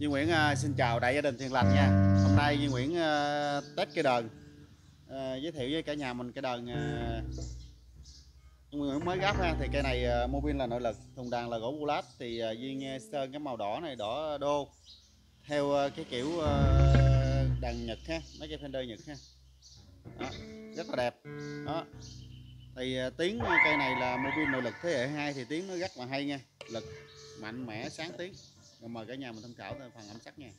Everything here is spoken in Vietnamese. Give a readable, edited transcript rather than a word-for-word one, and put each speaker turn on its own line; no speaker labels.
Duy Nguyễn xin chào đại gia đình Thiện Lành nha. Hôm nay Duy Nguyễn test cây đờn, giới thiệu với cả nhà mình cây đờn Duy Nguyễn mới gắp ha. Thì cây này mô là nội lực, thùng đàn là gỗ Bulat, thì Duyên sơn cái màu đỏ này, đỏ đô theo cái kiểu đàn Nhật ha, mấy cây Fender Nhật ha. Đó, rất là đẹp. Đó. Thì tiếng cây này là mô nội lực thế hệ 2 thì tiếng nó rất là hay nha, lực mạnh mẽ sáng tiếng. Rồi mời cả nhà mình tham khảo phần âm sắc nha.